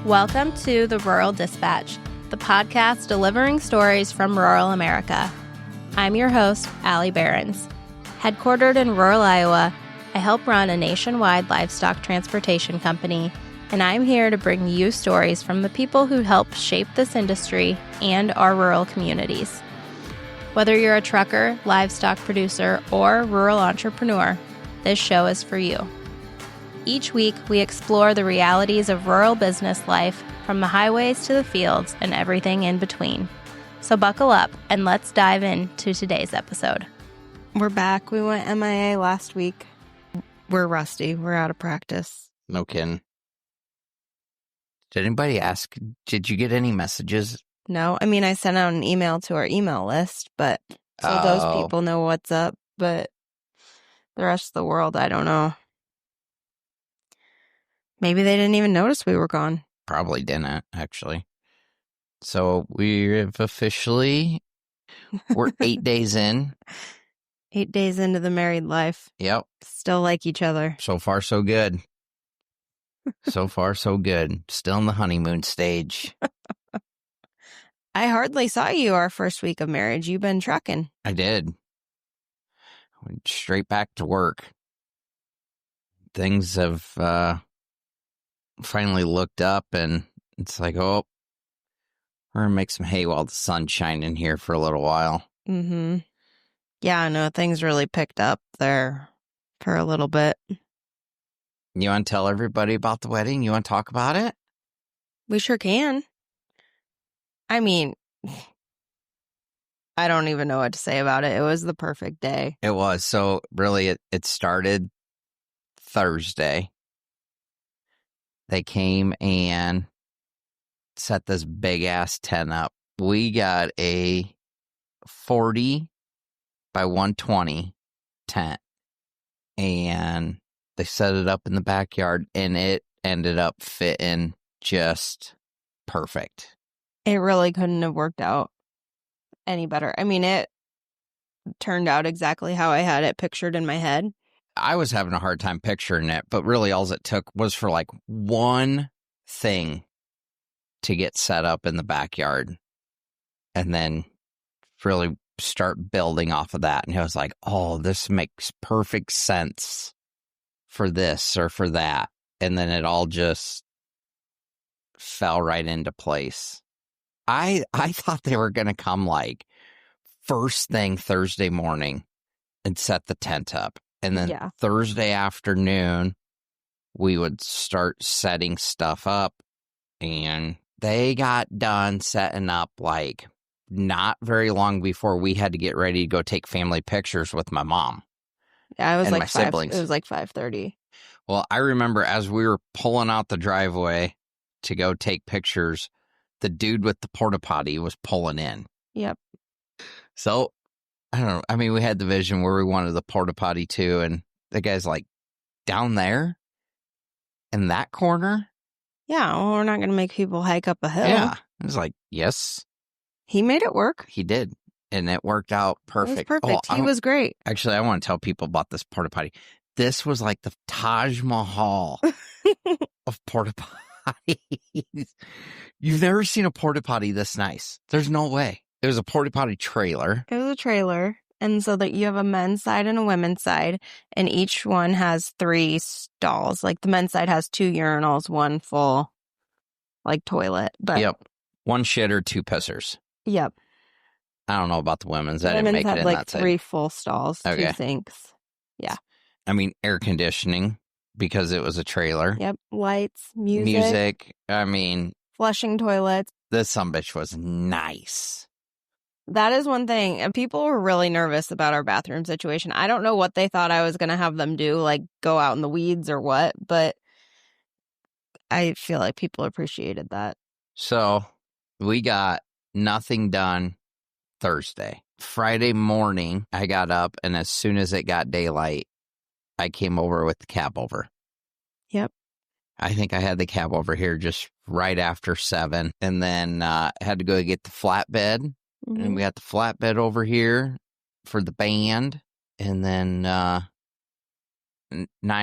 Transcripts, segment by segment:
Welcome to the Rural Dispatch, the podcast delivering stories from rural America. I'm your host, Allie Behrens. Headquartered in rural Iowa, I help run a nationwide livestock transportation company, and I'm here to bring you stories from the people who help shape this industry and our rural communities. Whether you're a trucker, livestock producer, or rural entrepreneur, this show is for you. Each week, we explore the realities of rural business life, from the highways to the fields and everything in between. So buckle up and let's dive into today's episode. We're back. We went MIA last week. We're rusty. We're out of practice. No kidding. Did anybody ask, did you get any messages? No, I mean, I sent out an email to our email list, but so those people know what's up, but the rest of the world, I don't know. Maybe they didn't even notice we were gone. Probably didn't, actually. So we're 8 days in. 8 days into the married life. Yep. Still like each other. So far, so good. So far, so good. Still in the honeymoon stage. I hardly saw you our first week of marriage. You've been trucking. I did. Went straight back to work. Things have finally looked up, and it's like, oh, we're going to make some hay while the sun's shining here for a little while. Mm-hmm. Yeah, I know. Things really picked up there for a little bit. You want to tell everybody about the wedding? You want to talk about it? We sure can. I mean, I don't even know what to say about it. It was the perfect day. It was. So really, it started Thursday. They came and set this big-ass tent up. We got a 40 by 120 tent, and they set it up in the backyard, and it ended up fitting just perfect. It really couldn't have worked out any better. I mean, it turned out exactly how I had it pictured in my head. I was having a hard time picturing it, but really all it took was for like one thing to get set up in the backyard and then really start building off of that. And I was like, oh, this makes perfect sense for this or for that. And then it all just fell right into place. I thought they were going to come like first thing Thursday morning and set the tent up. And then Thursday afternoon, we would start setting stuff up. And they got done setting up like not very long before we had to get ready to go take family pictures with my mom. Yeah, it was and like my siblings. It was like 5:30. Well, I remember as we were pulling out the driveway to go take pictures, the dude with the porta potty was pulling in. Yep. So, I don't know. I mean, we had the vision where we wanted the porta potty too, and the guy's like, down there? In that corner? Yeah, well, we're not going to make people hike up a hill. Yeah. I was like, yes. He made it work. He did. And it worked out perfect. It was perfect. He was great. Actually, I want to tell people about this porta potty. This was like the Taj Mahal of porta potties. You've never seen a porta potty this nice. There's no way. It was a porta potty trailer. It was a trailer. And so that you have a men's side and a women's side, and each one has 3 stalls. Like the men's side has 2 urinals, 1 full, like toilet. But yep. 1 shitter, 2 pissers. Yep. I don't know about the women's. I didn't make it in like that side. 3 full stalls, okay. 2 sinks. Yeah. I mean, air conditioning because it was a trailer. Yep. Lights, music. I mean. Flushing toilets. This sumbitch was nice. That is one thing. And people were really nervous about our bathroom situation. I don't know what they thought I was going to have them do, like go out in the weeds or what, but I feel like people appreciated that. So we got nothing done Thursday. Friday morning, I got up, and as soon as it got daylight, I came over with the cab over. Yep. I think I had the cab over here just right after 7, and then had to go get the flatbed. Mm-hmm. And we got the flatbed over here for the band. And then 9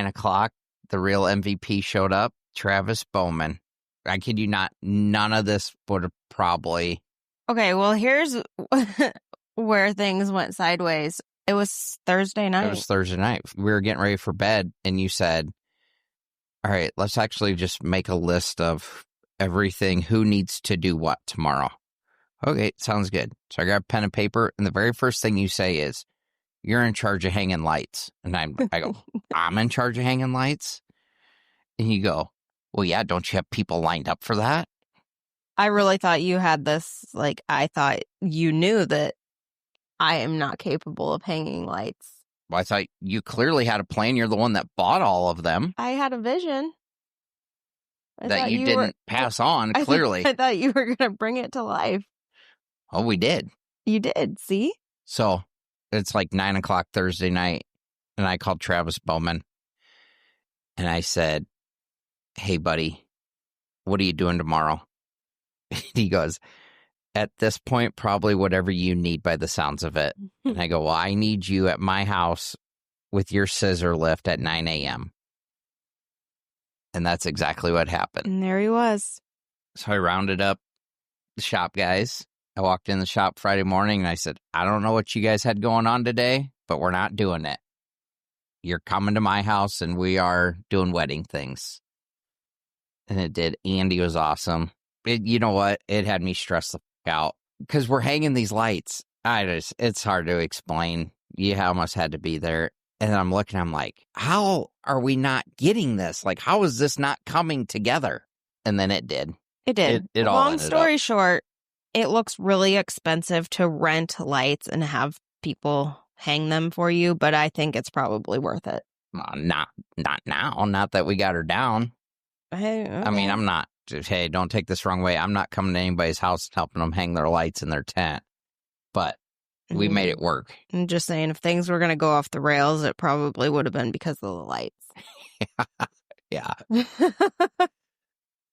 o'clock, the real MVP showed up, Travis Bowman. I kid you not, none of this would have probably... Okay, well, here's where things went sideways. It was Thursday night. It was Thursday night. We were getting ready for bed, and you said, all right, let's actually just make a list of everything, who needs to do what tomorrow. Okay, sounds good. So I grab pen and paper, and the very first thing you say is, you're in charge of hanging lights. And I go, I'm in charge of hanging lights? And you go, well, yeah, don't you have people lined up for that? I really thought you had this, like, I thought you knew that I am not capable of hanging lights. Well, I thought you clearly had a plan. You're the one that bought all of them. I had a vision. That you didn't pass on, clearly. I thought you were going to bring it to life. Oh, we did. You did, see? So it's like 9 o'clock Thursday night, and I called Travis Bowman, and I said, hey, buddy, what are you doing tomorrow? He goes, at this point, probably whatever you need by the sounds of it. And I go, well, I need you at my house with your scissor lift at 9 a.m. And that's exactly what happened. And there he was. So I rounded up the shop guys. I walked in the shop Friday morning and I said, I don't know what you guys had going on today, but we're not doing it. You're coming to my house and we are doing wedding things. And it did. Andy was awesome. You know what? It had me stressed the fuck out because we're hanging these lights. It's hard to explain. You almost had to be there. And I'm looking, I'm like, how are we not getting this? Like, how is this not coming together? And then it did. It did. It all Long ended story up. short, it looks really expensive to rent lights and have people hang them for you, but I think it's probably worth it. Not now. Not that we got her down. Hey, okay. I mean, I'm not, hey, don't take this wrong way. I'm not coming to anybody's house and helping them hang their lights in their tent. But we made it work. I'm just saying, if things were going to go off the rails, it probably would have been because of the lights. Yeah.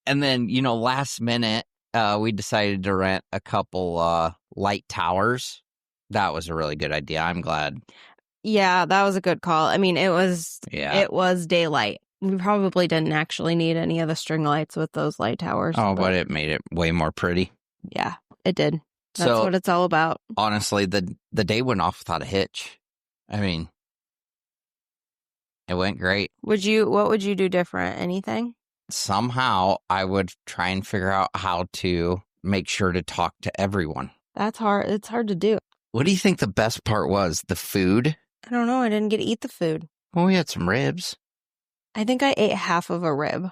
And then, last minute, we decided to rent a couple light towers. That was a really good idea. I'm glad. Yeah, that was a good call. I mean, it was daylight. We probably didn't actually need any of the string lights with those light towers. Oh, but it made it way more pretty. Yeah, it did. That's what it's all about. Honestly, the day went off without a hitch. I mean, it went great. What would you do different? Anything? Somehow, I would try and figure out how to make sure to talk to everyone. That's hard. It's hard to do. What do you think the best part was? The food? I don't know. I didn't get to eat the food. Well, we had some ribs. I think I ate half of a rib.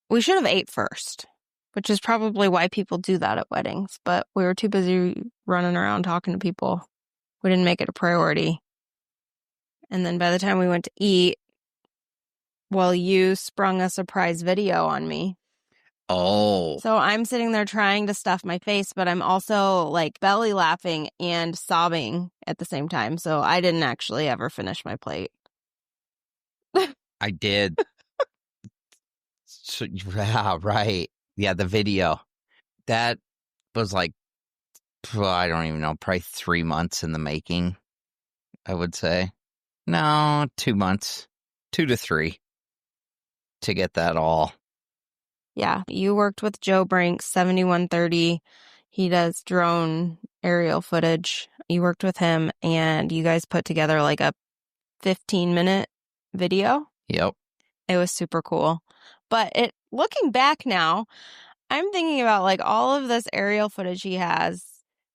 We should have ate first, which is probably why people do that at weddings. But we were too busy running around talking to people. We didn't make it a priority. And then by the time we went to eat, well, you sprung a surprise video on me. Oh. So I'm sitting there trying to stuff my face, but I'm also like belly laughing and sobbing at the same time. So I didn't actually ever finish my plate. I did. So, yeah, right. Yeah, the video. That was like, I don't even know, probably 3 months in the making, I would say. No, 2 months. 2 to 3 to get that all. Yeah, you worked with Joe Brink's 7130. He does drone aerial footage. You worked with him, and you guys put together like a 15-minute video. Yep. It was super cool. But looking back now, I'm thinking about like all of this aerial footage he has.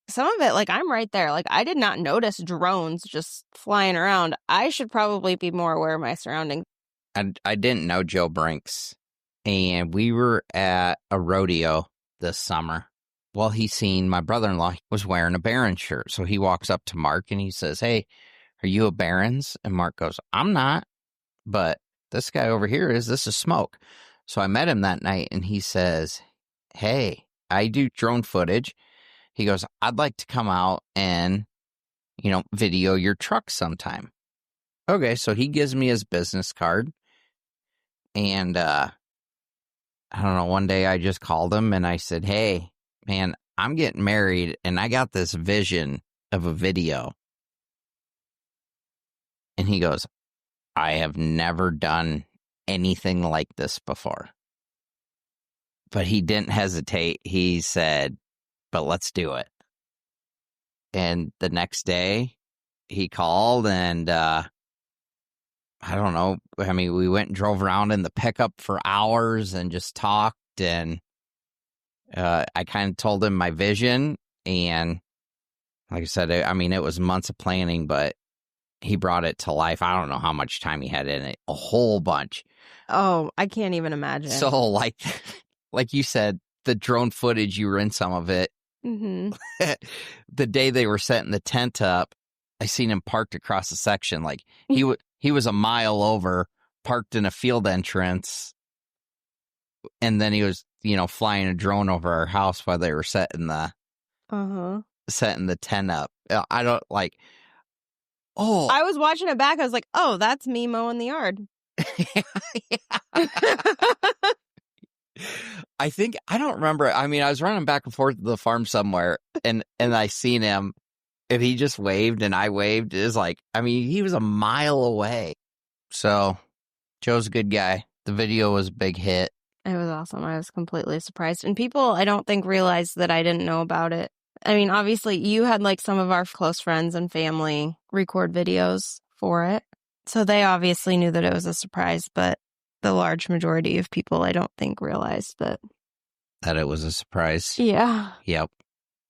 Some of it, like I'm right there. Like I did not notice drones just flying around. I should probably be more aware of my surroundings. I didn't know Joe Brinks. And we were at a rodeo this summer. Well, he seen my brother-in-law was wearing a Barons shirt. So he walks up to Mark and he says, hey, are you a Barons? And Mark goes, I'm not. But this guy over here is. This is Smoke. So I met him that night and he says, hey, I do drone footage. He goes, I'd like to come out and, video your truck sometime. Okay, so he gives me his business card. And I don't know, one day I just called him and I said, hey, man, I'm getting married and I got this vision of a video. And he goes, I have never done anything like this before. But he didn't hesitate. He said, but let's do it. And the next day, he called and I don't know. I mean, we went and drove around in the pickup for hours and just talked. And I kind of told him my vision. And like I said, I mean, it was months of planning, but he brought it to life. I don't know how much time he had in it. A whole bunch. Oh, I can't even imagine. So, like you said, the drone footage, you were in some of it. Mm-hmm. The day they were setting the tent up, I seen him parked across the section. Like he was a mile over, parked in a field entrance, and then he was, flying a drone over our house while they were setting the tent up. I don't like. Oh, I was watching it back. I was like, oh, that's me mowing the yard. I don't remember. I mean, I was running back and forth to the farm somewhere and I seen him and he just waved and I waved. It was like, I mean, he was a mile away. So Joe's a good guy. The video was a big hit. It was awesome. I was completely surprised. And people, I don't think, realized that I didn't know about it. I mean, obviously, you had like some of our close friends and family record videos for it. So they obviously knew that it was a surprise, but the large majority of people, I don't think, realized that it was a surprise. Yeah. Yep.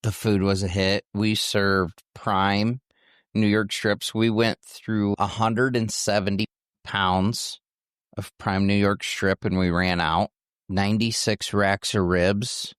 The food was a hit. We served prime New York strips. We went through 170 pounds of prime New York strip and we ran out. 96 racks of ribs.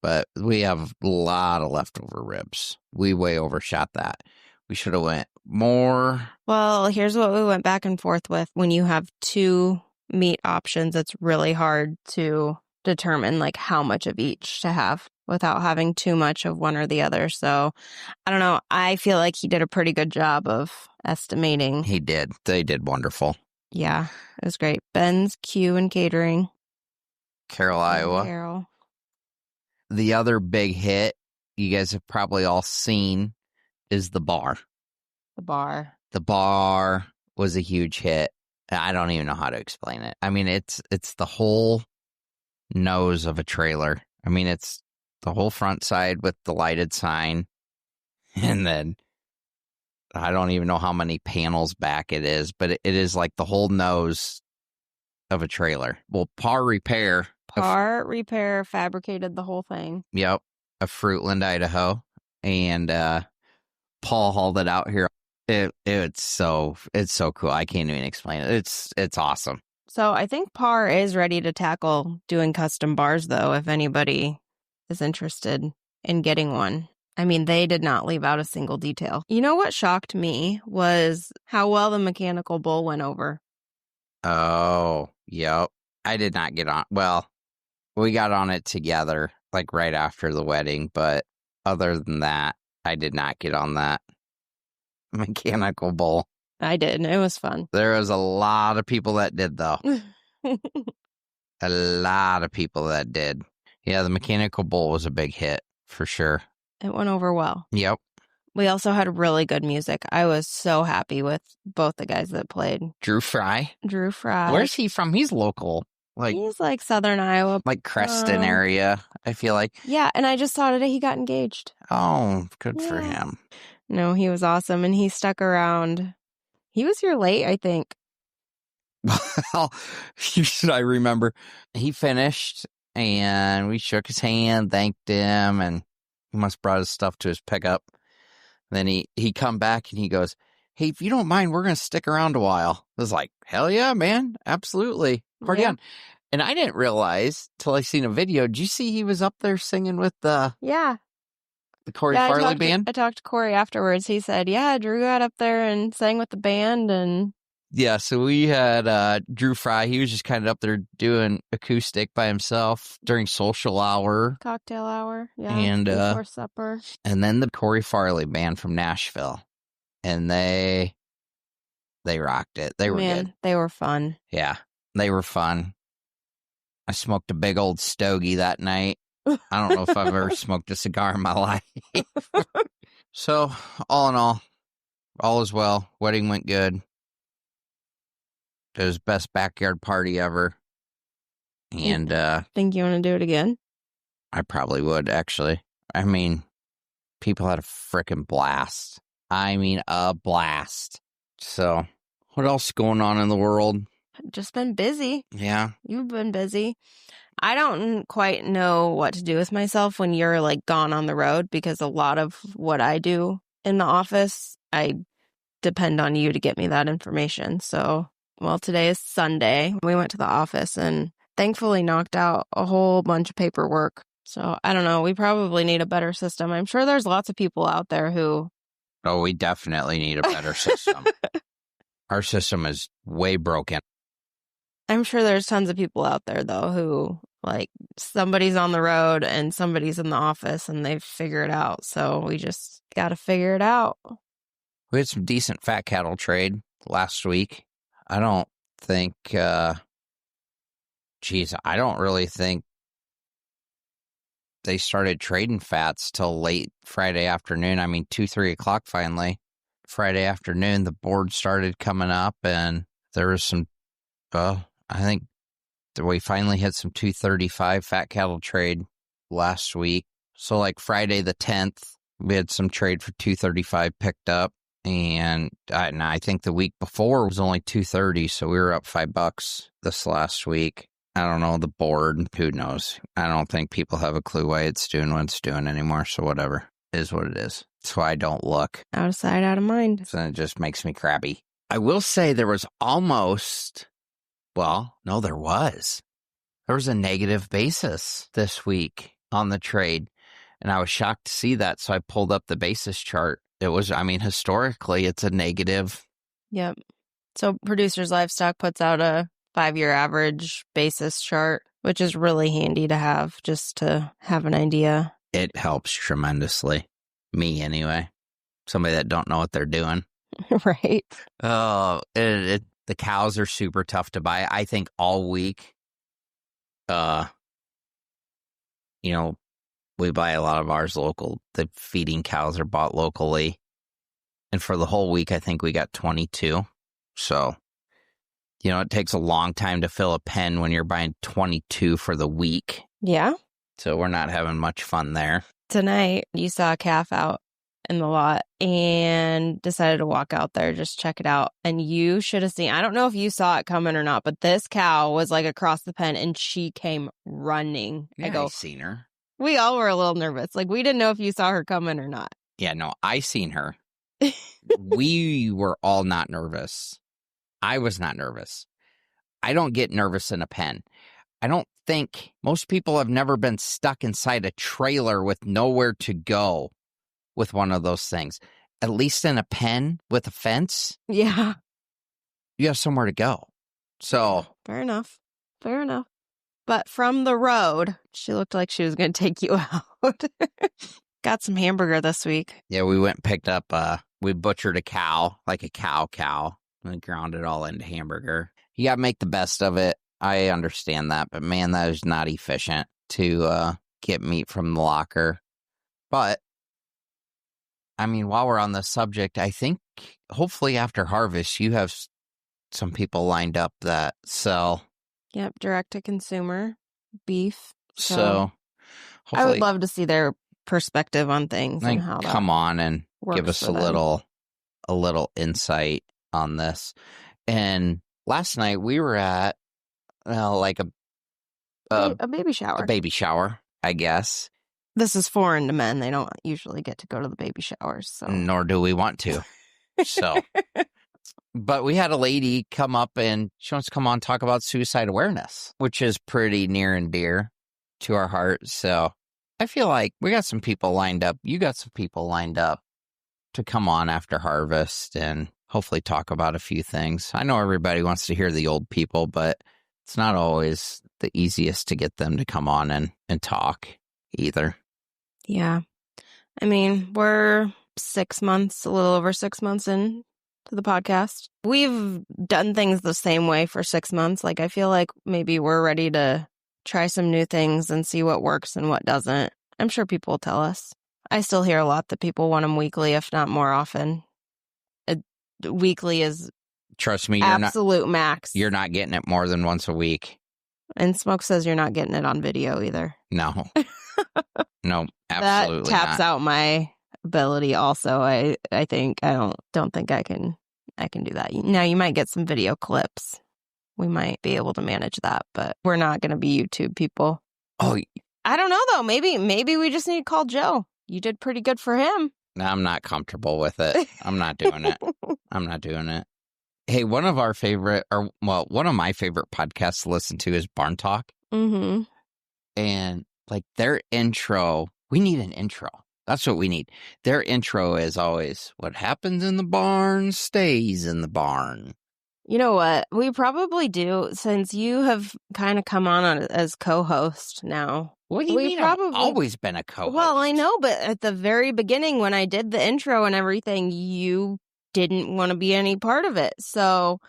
But we have a lot of leftover ribs. We way overshot that. We should have went more. Well, here's what we went back and forth with. When you have two meat options, it's really hard to determine like how much of each to have without having too much of one or the other. So I don't know. I feel like he did a pretty good job of estimating. He did. They did wonderful. Yeah, it was great. Ben's Q and Catering. Carroll, Iowa. Carroll. The other big hit you guys have probably all seen is the bar. The bar. The bar was a huge hit. I don't even know how to explain it. I mean, it's the whole nose of a trailer. I mean, it's the whole front side with the lighted sign. And then I don't even know how many panels back it is, but it is like the whole nose of a trailer. Well, Par Repair fabricated the whole thing. Yep. Of Fruitland, Idaho. And Paul hauled it out here. It's so cool. I can't even explain it. It's awesome. So I think Par is ready to tackle doing custom bars, though, if anybody is interested in getting one. I mean, they did not leave out a single detail. You know what shocked me was how well the mechanical bull went over. Oh, yep. I did not get on. Well, we got on it together, like right after the wedding. But other than that, I did not get on that mechanical bull. I did. It was fun. There was a lot of people that did, though. A lot of people that did. Yeah, the mechanical bull was a big hit, for sure. It went over well. Yep. We also had really good music. I was so happy with both the guys that played. Drew Fry. Where's he from? He's local. He's like Southern Iowa. Like Creston area, I feel like. Yeah, and I just saw today he got engaged. Oh, good for him. No, he was awesome, and he stuck around. He was here late, I think. Well, I remember he finished, and we shook his hand, thanked him, and he must have brought his stuff to his pickup. Then he come back, and he goes, "Hey, if you don't mind, we're going to stick around a while." I was like, hell yeah, man. Absolutely. Party on. And I didn't realize till I seen a video. Did you see he was up there singing with the Corey Farley band? I talked to Corey afterwards. He said, yeah, Drew got up there and sang with the band. And yeah, so we had Drew Fry. He was just kind of up there doing acoustic by himself during social hour. Cocktail hour. Yeah. And before supper. And then the Corey Farley band from Nashville. And they rocked it. They were good. They were fun. Yeah, they were fun. I smoked a big old stogie that night. I don't know if I've ever smoked a cigar in my life. So, all in all is well. Wedding went good. It was best backyard party ever. And think you want to do it again? I probably would, actually. I mean, people had a frickin' blast. I mean, a blast. So, what else going on in the world? Just been busy. Yeah. You've been busy. I don't quite know what to do with myself when you're like gone on the road, because a lot of what I do in the office, I depend on you to get me that information. So, well, today is Sunday. We went to the office and thankfully knocked out a whole bunch of paperwork. So, I don't know. We probably need a better system. I'm sure there's lots of people out there who... Oh, we definitely need a better system. Our system is way broken. I'm sure there's tons of people out there, though, who, like, somebody's on the road and somebody's in the office and they figure it out. So we just got to figure it out. We had some decent fat cattle trade last week. I don't think, I don't really think they started trading fats till late Friday afternoon. I mean, 2, 3 o'clock finally. Friday afternoon, the board started coming up and there was some, I think we finally had some 235 fat cattle trade last week. So like Friday the 10th, we had some trade for 235 picked up. And I think the week before was only 230, so we were up $5 this last week. I don't know, the board, who knows? I don't think people have a clue why it's doing what it's doing anymore, so whatever. It is what it is. That's why I don't look. Out of sight, out of mind. So it just makes me crappy. I will say there was almost... Well, no, there was. There was a negative basis this week on the trade, and I was shocked to see that, so I pulled up the basis chart. It was, I mean, historically, it's a negative. Yep. So Producers Livestock puts out a 5-year average basis chart, which is really handy to have, just to have an idea. It helps tremendously. Me, anyway. Somebody that don't know what they're doing. Right. Oh, the cows are super tough to buy. I think all week, we buy a lot of ours local. The feeding cows are bought locally. And for the whole week, I think we got 22. So, it takes a long time to fill a pen when you're buying 22 for the week. Yeah. So we're not having much fun there. Tonight, you saw a calf out in the lot and decided to walk out there, just check it out. And you should have seen, I don't know if you saw it coming or not, but this cow was like across the pen and she came running. Yeah, I seen her. We all were a little nervous. Like, we didn't know if you saw her coming or not. Yeah, no, I seen her. We were all not nervous. I was not nervous. I don't get nervous in a pen. I don't think most people have never been stuck inside a trailer with nowhere to go with one of those things. At least in a pen with a fence. Yeah. You have somewhere to go. So. Fair enough. But from the road, she looked like she was going to take you out. Got some hamburger this week. Yeah, we went and picked up, we butchered a cow, like a cow, and ground it all into hamburger. You got to make the best of it. I understand that, but man, that is not efficient to get meat from the locker. But, I mean, while we're on the subject, I think hopefully after harvest, you have some people lined up that sell. Yep, direct to consumer beef. So hopefully, I would love to see their perspective on things and how that come on and give us a them. little insight on this. And last night we were at like a baby shower. A baby shower, I guess. This is foreign to men. They don't usually get to go to the baby showers, so nor do we want to. So, but we had a lady come up and she wants to come on and talk about suicide awareness, which is pretty near and dear to our heart. So I feel like we got some people lined up. You got some people lined up to come on after harvest and hopefully talk about a few things. I know everybody wants to hear the old people, but it's not always the easiest to get them to come on and talk either. Yeah. I mean, we're a little over 6 months in to the podcast. We've done things the same way for 6 months. Like, I feel like maybe we're ready to try some new things and see what works and what doesn't. I'm sure people will tell us. I still hear a lot that people want them weekly, if not more often. Weekly is trust me, absolute max. You're not getting it more than once a week. And Smoke says you're not getting it on video either. No. No, absolutely that taps not. out my ability also. I think I don't think I can do that. Now you might get some video clips. We might be able to manage that, but we're not going to be YouTube people. Oh, I don't know though. Maybe we just need to call Joe. You did pretty good for him. I'm not comfortable with it. I'm not doing it. I'm not doing it. Hey, one of my favorite podcasts to listen to is Barn Talk. Mm-hmm. And like their intro, we need an intro. That's what we need. Their intro is always, what happens in the barn stays in the barn. You know what? We probably do, since you have kind of come on as co-host now. What do you mean? I've always been a co-host. Well, I know, but at the very beginning when I did the intro and everything, you didn't want to be any part of it. So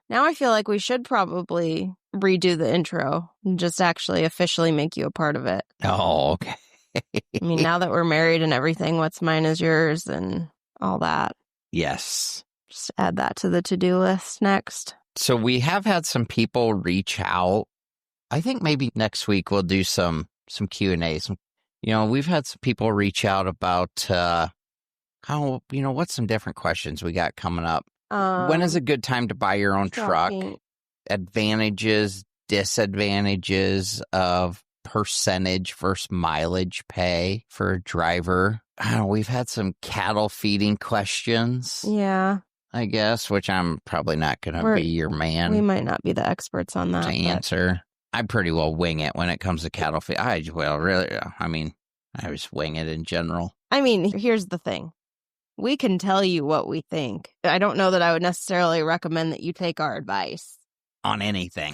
now I feel like we should probably redo the intro and just actually officially make you a part of it. Oh, okay. I mean, now that we're married and everything, what's mine is yours and all that. Yes. Just add that to the to-do list next. So we have had some people reach out. I think maybe next week we'll do some Q&As. We've had some people reach out about what's some different questions we got coming up. When is a good time to buy your own truck? Advantages, disadvantages of percentage versus mileage pay for a driver. We've had some cattle feeding questions. Yeah. I guess, which I'm probably not going to be your man. We might not be the experts on that. To answer. I pretty well wing it when it comes to cattle feed. I just wing it in general. I mean, here's the thing. We can tell you what we think. I don't know that I would necessarily recommend that you take our advice. On anything.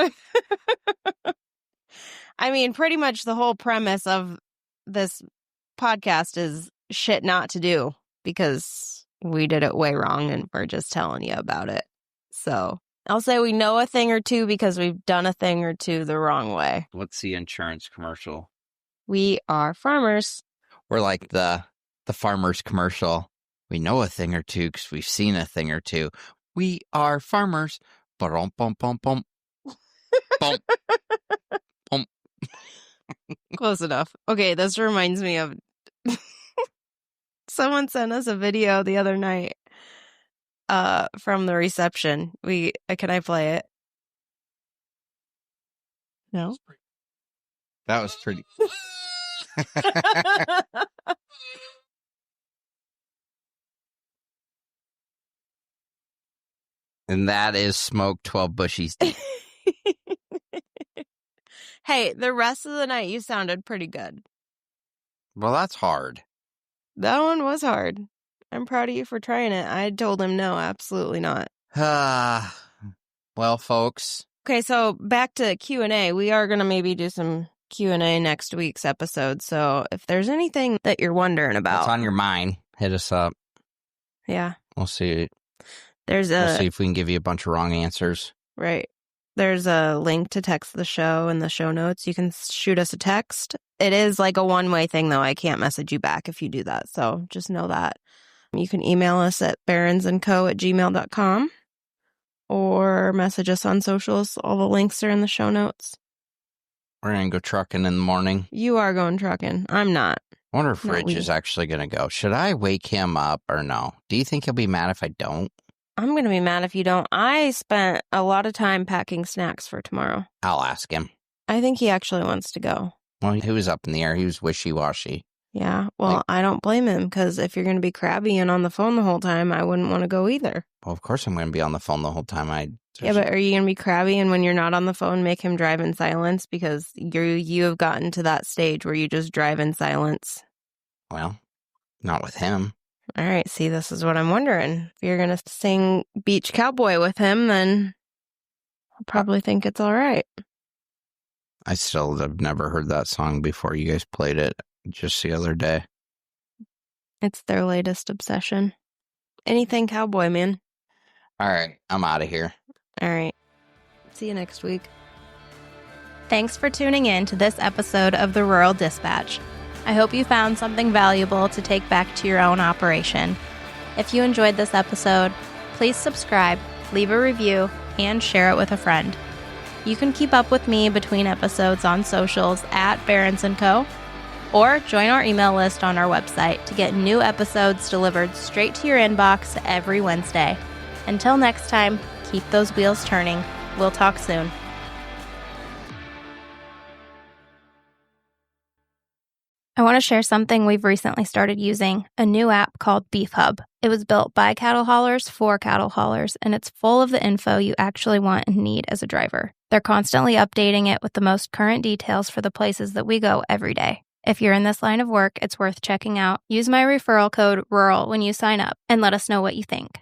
I mean, pretty much the whole premise of this podcast is shit not to do because we did it way wrong and we're just telling you about it. So I'll say we know a thing or two because we've done a thing or two the wrong way. What's the insurance commercial? We are farmers. We're like the farmers commercial. We know a thing or two because we've seen a thing or two. We are farmers. Bum, bum, bum, bum. Bum. Bum. Close enough. Okay, this reminds me of someone sent us a video the other night from the reception. Can I play it? No? That was pretty. And that is Smoke 12 bushies deep. Hey, the rest of the night you sounded pretty good. Well, that's hard. That one was hard. I'm proud of you for trying it. I told him no, absolutely not. Well, folks. Okay, so back to Q&A. We are going to maybe do some Q&A next week's episode. So if there's anything that you're wondering about. What's on your mind, hit us up. Yeah. We'll see. We'll see if we can give you a bunch of wrong answers. Right. There's a link to text the show in the show notes. You can shoot us a text. It is like a one-way thing, though. I can't message you back if you do that. So just know that. You can email us at baronsandco@gmail.com or message us on socials. All the links are in the show notes. We're going to go trucking in the morning. You are going trucking. I'm not. I wonder if Rich is actually going to go. Should I wake him up or no? Do you think he'll be mad if I don't? I'm going to be mad if you don't. I spent a lot of time packing snacks for tomorrow. I'll ask him. I think he actually wants to go. Well, he was up in the air. He was wishy-washy. Yeah, well, I don't blame him because if you're going to be crabby and on the phone the whole time, I wouldn't want to go either. Well, of course I'm going to be on the phone the whole time. Yeah, but are you going to be crabby and when you're not on the phone, make him drive in silence because you have gotten to that stage where you just drive in silence? Well, not with him. All right, see, this is what I'm wondering. If you're going to sing Beach Cowboy with him, then I'll probably think it's all right. I still have never heard that song before you guys played it just the other day. It's their latest obsession. Anything cowboy, man. All right, I'm out of here. All right. See you next week. Thanks for tuning in to this episode of the Rural Dispatch. I hope you found something valuable to take back to your own operation. If you enjoyed this episode, please subscribe, leave a review, and share it with a friend. You can keep up with me between episodes on socials at Barons & Co. Or join our email list on our website to get new episodes delivered straight to your inbox every Wednesday. Until next time, keep those wheels turning. We'll talk soon. I want to share something we've recently started using, a new app called Beef Hub. It was built by cattle haulers for cattle haulers, and it's full of the info you actually want and need as a driver. They're constantly updating it with the most current details for the places that we go every day. If you're in this line of work, it's worth checking out. Use my referral code RURAL when you sign up and let us know what you think.